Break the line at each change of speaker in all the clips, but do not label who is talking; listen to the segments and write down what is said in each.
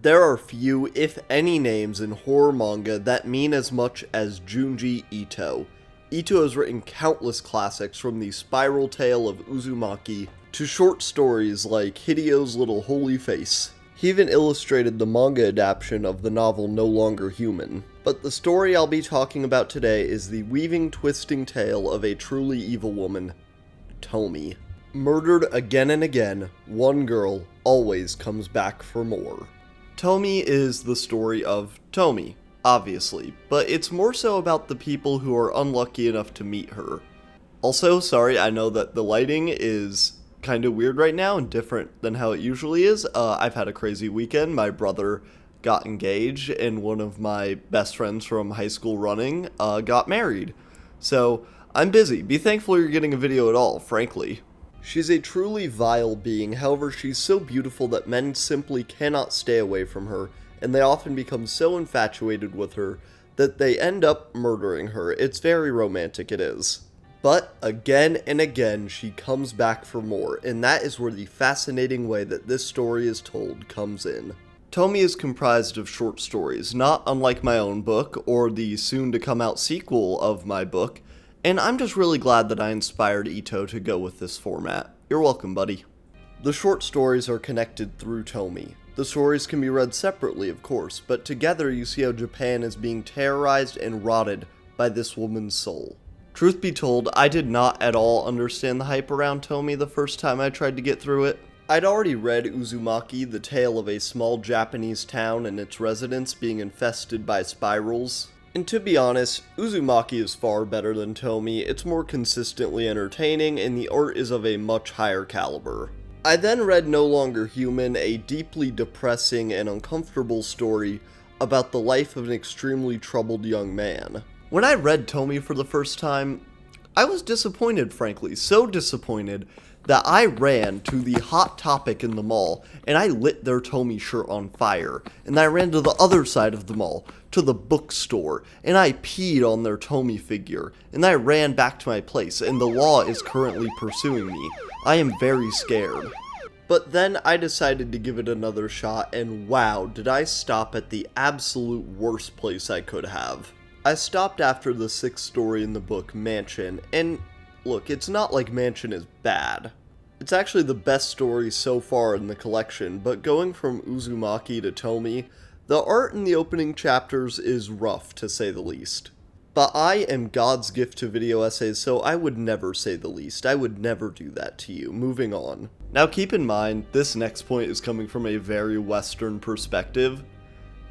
There are few, if any, names in horror manga that mean as much as Junji Ito. Ito has written countless classics, from the spiral tale of Uzumaki to short stories like Hideo's Little Holy Face. He even illustrated the manga adaptation of the novel No Longer Human. But the story I'll be talking about today is the weaving, twisting tale of a truly evil woman, Tomie. Murdered again and again, one girl always comes back for more. Tomie is the story of Tomie, obviously, but it's more so about the people who are unlucky enough to meet her. Also, sorry, I know that the lighting is kind of weird right now and different than how it usually is. I've had a crazy weekend. My brother got engaged, and one of my best friends from high school running got married. So, I'm busy. Be thankful you're getting a video at all, frankly. She's a truly vile being, however she's so beautiful that men simply cannot stay away from her, and they often become so infatuated with her that they end up murdering her. It's very romantic, it is. But again and again she comes back for more, and that is where the fascinating way that this story is told comes in. Tomie is comprised of short stories, not unlike my own book, or the soon-to-come-out sequel of my book, and I'm just really glad that I inspired Ito to go with this format. You're welcome, buddy. The short stories are connected through Tomie. The stories can be read separately, of course, but together you see how Japan is being terrorized and rotted by this woman's soul. Truth be told, I did not at all understand the hype around Tomie the first time I tried to get through it. I'd already read Uzumaki, the tale of a small Japanese town and its residents being infested by spirals. And to be honest, Uzumaki is far better than Tomie. It's more consistently entertaining, and the art is of a much higher caliber. I then read No Longer Human, a deeply depressing and uncomfortable story about the life of an extremely troubled young man. When I read Tomie for the first time, I was disappointed, frankly, so disappointed that I ran to the Hot Topic in the mall, and I lit their Tomie shirt on fire, and I ran to the other side of the mall, to the bookstore, and I peed on their Tomie figure, and I ran back to my place, and the law is currently pursuing me. I am very scared. But then I decided to give it another shot, and wow, did I stop at the absolute worst place I could have. I stopped after the 6th story in the book, Mansion, and look, it's not like Mansion is bad. It's actually the best story so far in the collection, but going from Uzumaki to Tomie, the art in the opening chapters is rough, to say the least. But I am God's gift to video essays, so I would never say the least. I would never do that to you. Moving on. Now keep in mind, this next point is coming from a very Western perspective,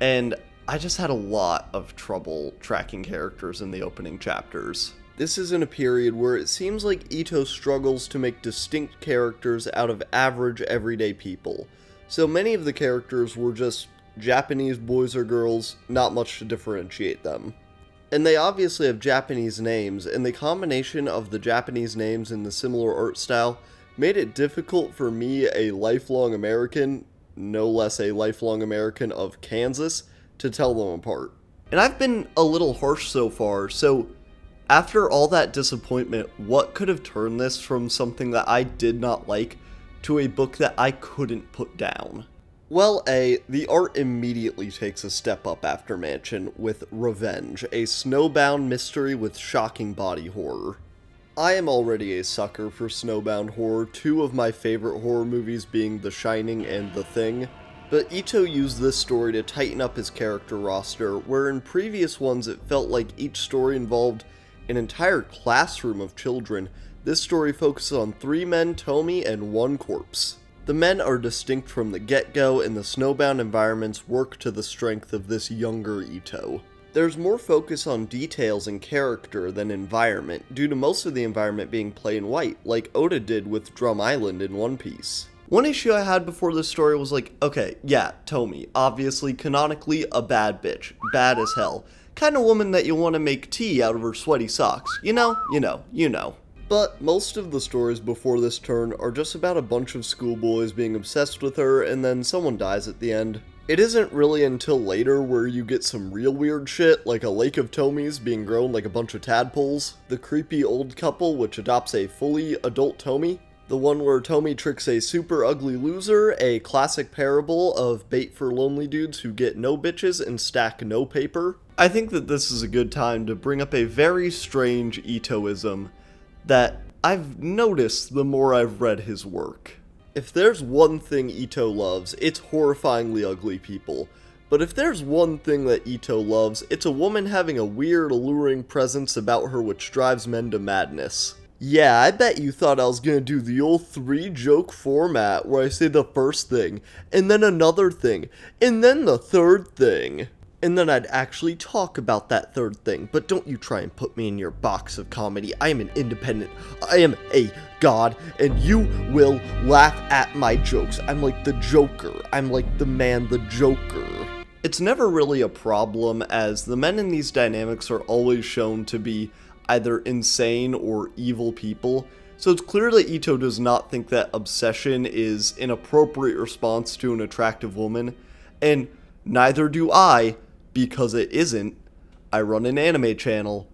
and I just had a lot of trouble tracking characters in the opening chapters. This is in a period where it seems like Ito struggles to make distinct characters out of average everyday people. So many of the characters were just Japanese boys or girls, not much to differentiate them. And they obviously have Japanese names, and the combination of the Japanese names and the similar art style made it difficult for me, a lifelong American, no less a lifelong American of Kansas, to tell them apart. And I've been a little harsh so far, so after all that disappointment, what could have turned this from something that I did not like to a book that I couldn't put down? Well, the art immediately takes a step up after Mansion with Revenge, a snowbound mystery with shocking body horror. I am already a sucker for snowbound horror, 2 of my favorite horror movies being The Shining and The Thing. But Ito used this story to tighten up his character roster, where in previous ones it felt like each story involved an entire classroom of children. This story focuses on 3 men, Tomie, and 1 corpse. The men are distinct from the get-go, and the snowbound environments work to the strength of this younger Ito. There's more focus on details and character than environment, due to most of the environment being plain white, like Oda did with Drum Island in One Piece. One issue I had before this story was like, okay, yeah, Tomie, obviously, canonically, a bad bitch. Bad as hell. Kind of woman that you want to make tea out of her sweaty socks. You know. But most of the stories before this turn are just about a bunch of schoolboys being obsessed with her, and then someone dies at the end. It isn't really until later where you get some real weird shit, like a lake of Tomies being grown like a bunch of tadpoles, the creepy old couple which adopts a fully adult Tomie, The one where Tomie tricks a super ugly loser, a classic parable of bait for lonely dudes who get no bitches and stack no paper. I think that this is a good time to bring up a very strange Itoism that I've noticed the more I've read his work. If there's one thing Ito loves, it's horrifyingly ugly people. But if there's one thing that Ito loves, it's a woman having a weird, alluring presence about her which drives men to madness. Yeah, I bet you thought I was gonna do the old 3-joke format where I say the first thing, and then another thing, and then the third thing. And then I'd actually talk about that third thing, but don't you try and put me in your box of comedy. I am an independent, I am a god, and you will laugh at my jokes. I'm like the Joker. I'm like the man, the Joker. It's never really a problem, as the men in these dynamics are always shown to be either insane or evil people, so it's clear that Ito does not think that obsession is an appropriate response to an attractive woman, and neither do I, because it isn't. I run an anime channel.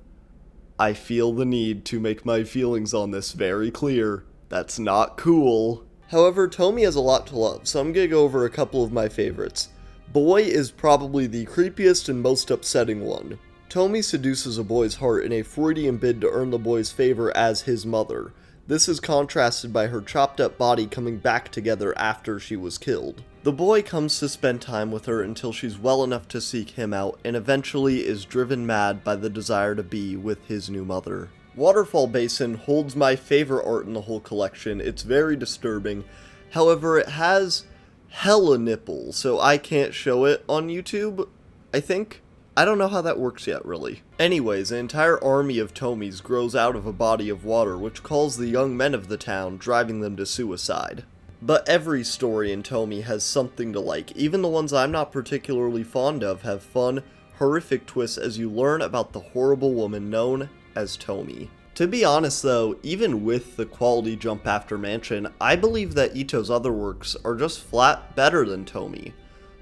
I feel the need to make my feelings on this very clear. That's not cool. However, Tomie has a lot to love, so I'm gonna go over a couple of my favorites. Boy is probably the creepiest and most upsetting one. Tomie seduces a boy's heart in a Freudian bid to earn the boy's favor as his mother. This is contrasted by her chopped up body coming back together after she was killed. The boy comes to spend time with her until she's well enough to seek him out, and eventually is driven mad by the desire to be with his new mother. Waterfall Basin holds my favorite art in the whole collection. It's very disturbing. However, it has hella nipples, so I can't show it on YouTube, I think. I don't know how that works yet, really. Anyways, an entire army of Tomies grows out of a body of water, which calls the young men of the town, driving them to suicide. But every story in Tomie has something to like. Even the ones I'm not particularly fond of have fun, horrific twists as you learn about the horrible woman known as Tomie. To be honest though, even with the quality jump after Mansion, I believe that Ito's other works are just flat better than Tomie.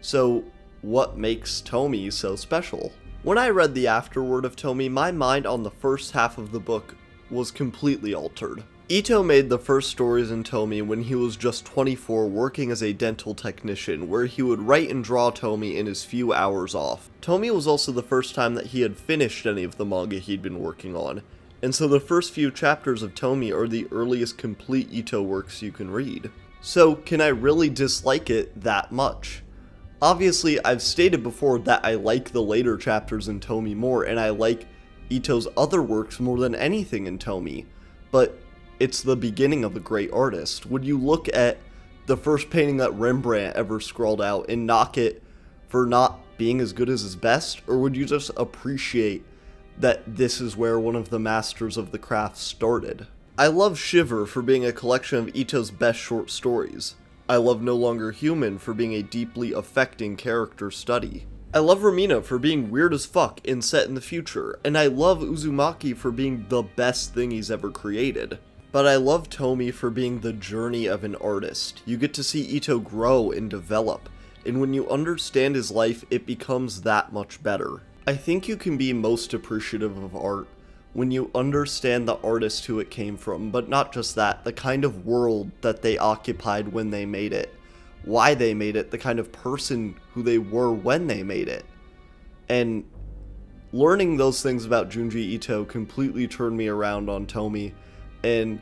So what makes Tomie so special? When I read the afterword of Tomie, my mind on the first half of the book was completely altered. Ito made the first stories in Tomie when he was just 24 working as a dental technician, where he would write and draw Tomie in his few hours off. Tomie was also the first time that he had finished any of the manga he'd been working on, and so the first few chapters of Tomie are the earliest complete Ito works you can read. So can I really dislike it that much? Obviously, I've stated before that I like the later chapters in Tomie more, and I like Ito's other works more than anything in Tomie, but it's the beginning of a great artist. Would you look at the first painting that Rembrandt ever scrawled out and knock it for not being as good as his best? Or would you just appreciate that this is where one of the masters of the craft started? I love Shiver for being a collection of Ito's best short stories. I love No Longer Human for being a deeply affecting character study. I love Romina for being weird as fuck and set in the future, and I love Uzumaki for being the best thing he's ever created. But I love Tomie for being the journey of an artist. You get to see Ito grow and develop, and when you understand his life, it becomes that much better. I think you can be most appreciative of art when you understand the artist who it came from, but not just that, the kind of world that they occupied when they made it, why they made it, the kind of person who they were when they made it. And learning those things about Junji Ito completely turned me around on Tomie. And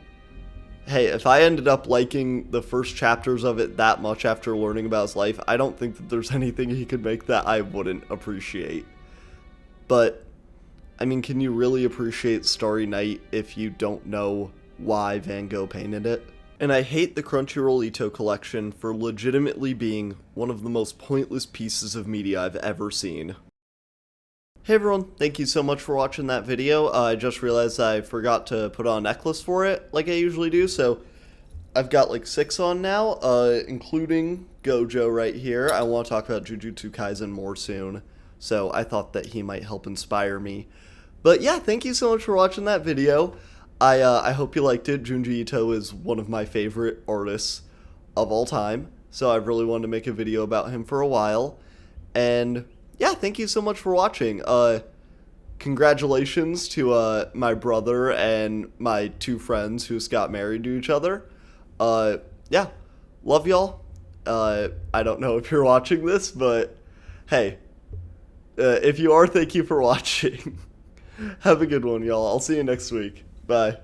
hey, if I ended up liking the first chapters of it that much after learning about his life, I don't think that there's anything he could make that I wouldn't appreciate. But, I mean, can you really appreciate Starry Night if you don't know why Van Gogh painted it? And I hate the Crunchyroll Ito collection for legitimately being one of the most pointless pieces of media I've ever seen. Hey everyone, thank you so much for watching that video. I just realized I forgot to put on a necklace for it, like I usually do, so I've got like 6 on now, including Gojo right here. I want to talk about Jujutsu Kaisen more soon, so I thought that he might help inspire me. But yeah, thank you so much for watching that video. I hope you liked it. Junji Ito is one of my favorite artists of all time, so I've really wanted to make a video about him for a while, and yeah, thank you so much for watching. Congratulations to my brother and my 2 friends who just got married to each other. Yeah, love y'all. I don't know if you're watching this, but hey, if you are, thank you for watching. Have a good one, y'all. I'll see you next week. Bye.